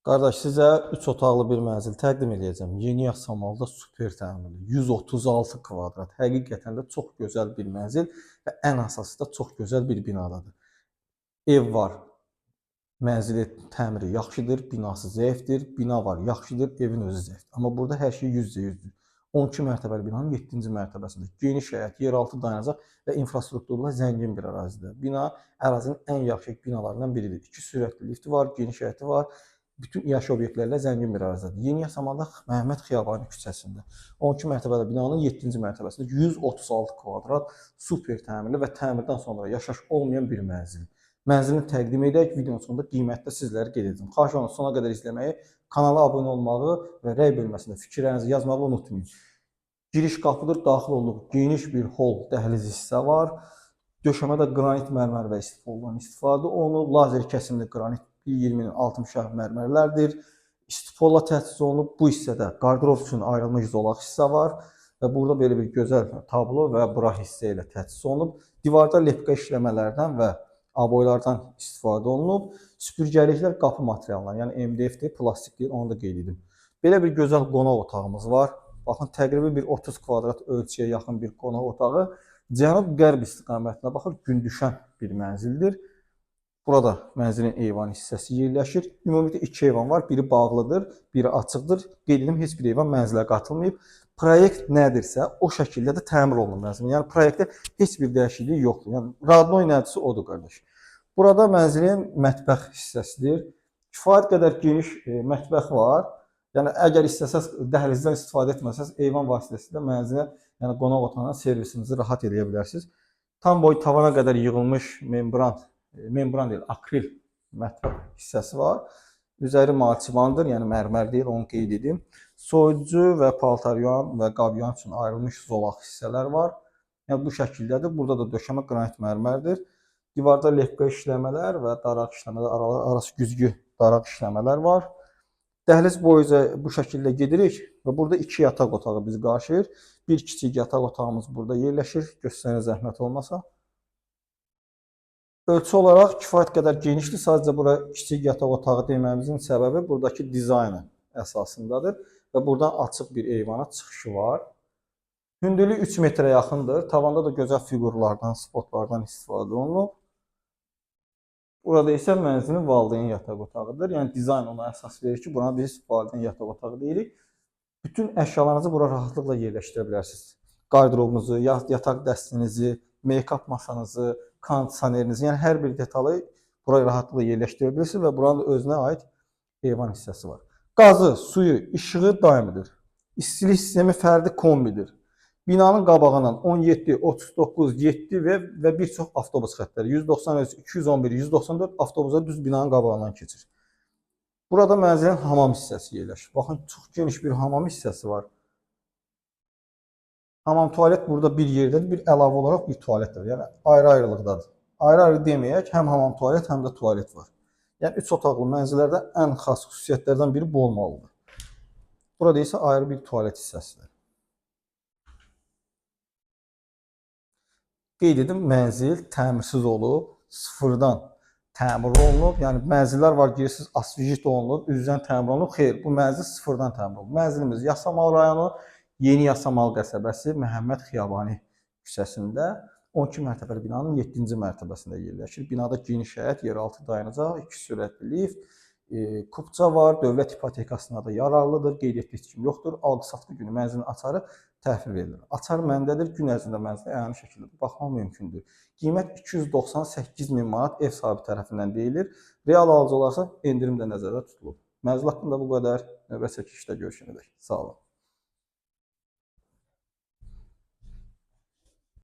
Qardaş, sizə 3 otaqlı bir mənzil təqdim edəcəm. Yeni Yasamalda super təmirli, 136 kvadrat. Həqiqətən də çox gözəl bir mənzil və ən əsası da çox gözəl bir binadadır. Ev var, mənzili təmiri yaxşıdır, binası zəifdir, bina var, yaxşıdır, evin özü zəifdir. Amma burada hər şey 100%'dir. 12 mərtəbəli binanın 7-ci mərtəbəsində geniş həyət, yeraltı dayanacaq və infrastrukturla zəngin bir ərazidir. Bina ərazinin ən yaxşı binalarından biridir. 2 sürətli lifti var, geniş həyəti var. Bütün yaşayış obyektlərlə zəngin bir ərazidir. Yeni Yasamalda Məhəmməd Xiyabani küçəsində 12 mərtəbəli binanın 7-ci mərtəbəsində 136 kvadrat super təmirli və təmirdən sonra yaşayış olmayan bir mənzil. Mənzilini təqdim edək, videonun sonunda qiymətdə sizləri qeyd edəcəm. Xahiş edirəm sona qədər izləməyi, kanala abunə olmağı və rəy bölməsində fikirlərinizi yazmağı unutmayın. Giriş qapıdır, daxil olduq. Geniş bir hol, dəhliz hissə var. Döşəmədə qranit mərmər və istifoldan istifadə olunub. Lazer kəsimli qranit 1.20-nin 60 mərmərlərdir. İstifolla təchiz olunub. Bu hissədə qardırob üçün ayrılmış zolaq hissə var və burada belə bir gözəl tablo və bura hissə ilə təchiz olunub. Divarda lepka işləmələrdən və aboylardan istifadə olunub. Süpürgəliklər qapı materialından, yəni MDF-dir, plastikdir, onu da qeyd edim. Belə bir gözəl qonaq otağımız var. Baxın, təqribi bir 30 kvadrat ölçüyə yaxın bir qonaq otağı. Cənub-qərb istiqamətində baxır, gün düşən bir mənzildir. Burada mənzilin eyvan hissəsi yerləşir. Ümumiyyətlə 2 eyvan var, biri bağlıdır, biri açıqdır. Qeyd edim, heç bir eyvan mənzilə qatılmayıb. Proyekt nədirsə, o şəkildə də təmir olunur mənzilin. Yəni proyektdə heç bir dəyişiklik yoxdur. Yəni radnoy nədirsə odur, qardaş. Burada mənzilin mətbəx hissəsidir. Kifayət qədər geniş mətbəx var. Yəni əgər istəsəz dəhlizdən istifadə etməsəz, eyvan vasitəsilə mənzilə, yəni qonaq otağına servisinizi rahat edə bilərsiniz. Tam boy tavana qədər yığılmış membran deyil, akril mətbəx hissəsi var. Üzəri marçivandır, yəni mərmər deyil, onu qeyd edim. Soyuducu və paltaryan və qabyan üçün ayrılmış zolaq hissələr var. Yəni bu şəkildədir. Burada da döşəmə qranit mərmərdir. Divarda lepka işləmələr və daraq işləmələr, arası güzgü daraq işləmələr var. Dəhliz boyunca bu şəkildə gedirik və burada 2 yataq otağı bizi qarşılayır. Bir kiçik yataq otağımız burada yerləşir. Göstərənə zəhmət olmasa. Ölçü olaraq kifayət qədər genişdir. Sadəcə bura kiçik yataq otağı deməyimizin səbəbi buradakı dizaynı əsasındadır və buradan açıq bir eyvana çıxışı var. Hündürlüyü 3 metrə yaxındır. Tavanda da gözəl fiqurlardan, spotlardan istifadə olunub. Burada isə mənzilin valideyn yataq otağıdır. Yəni dizayn ona əsas verir ki, buna biz valideyn yataq otağı deyirik. Bütün əşyalarınızı bura rahatlıqla yerləşdirə bilərsiniz. Qardırobunuzu, yataq dəstinizi, make-up masanızı, kondisionerinizi, yəni hər bir detalı buraya rahatlıqla yerləşdirə bilirsiniz və buranın da özünə aid eyvan hissəsi var. Qazı, suyu, işığı daimidir. İstilik sistemi fərdi kombidir. Binanın qabağından 17, 39, 7 və bir çox avtobus xəttləri 193, 211, 194 avtobusa düz binanın qabağından keçir. Burada mənzilin hamam hissəsi yerləşir. Baxın, çox geniş bir hamam hissəsi var. Hamam tualet burada bir yerdədir, bir əlavə olaraq bir tualetdir. Yəni ayrı-ayrılıqdadır. Ayrı-ayrı deməyək, həm hamam tualet, həm də tualet var. Yəni 3 otaqlı mənzillərdə ən xas xüsusiyyətlərdən biri bu olmalıdır. Burada isə ayrı bir tualet hissəsidir. Qeyd edim, mənzil təmirsiz olub, sıfırdan təmir olunub. Yəni mənzillər var, girirsiniz, asfijit olunub, üzdən təmir olunub. Xeyr, bu mənzil sıfırdan təmir olunub. Mənzilimiz Yasamal rayonu, Yeni Yasamal qəsəbəsi, Məhəmməd Xiyabani küçəsində 12 mərtəbəli binanın 7-ci mərtəbəsində yerləşir. Binada geniş həyət, yeraltı dayanacaq, 2 sürətli lift, kupça var, dövlət ipotekasına da yararlıdır, qeydiyyatda heç kim yoxdur. Alqı-satqı günü mənzilin açarı təhvil verilir. Açar məndədir, gün ərzində mənzilə əyani şəkildə baxmaq mümkündür. Qiymət 298 min manat ev sahibi tərəfindən deyilir. Real alıcı olarsa endirim də nəzərdə tutulub. Mənzil haqqında bu qədər. Növbəti çəkilişdə görüşənədək. Sağ olun.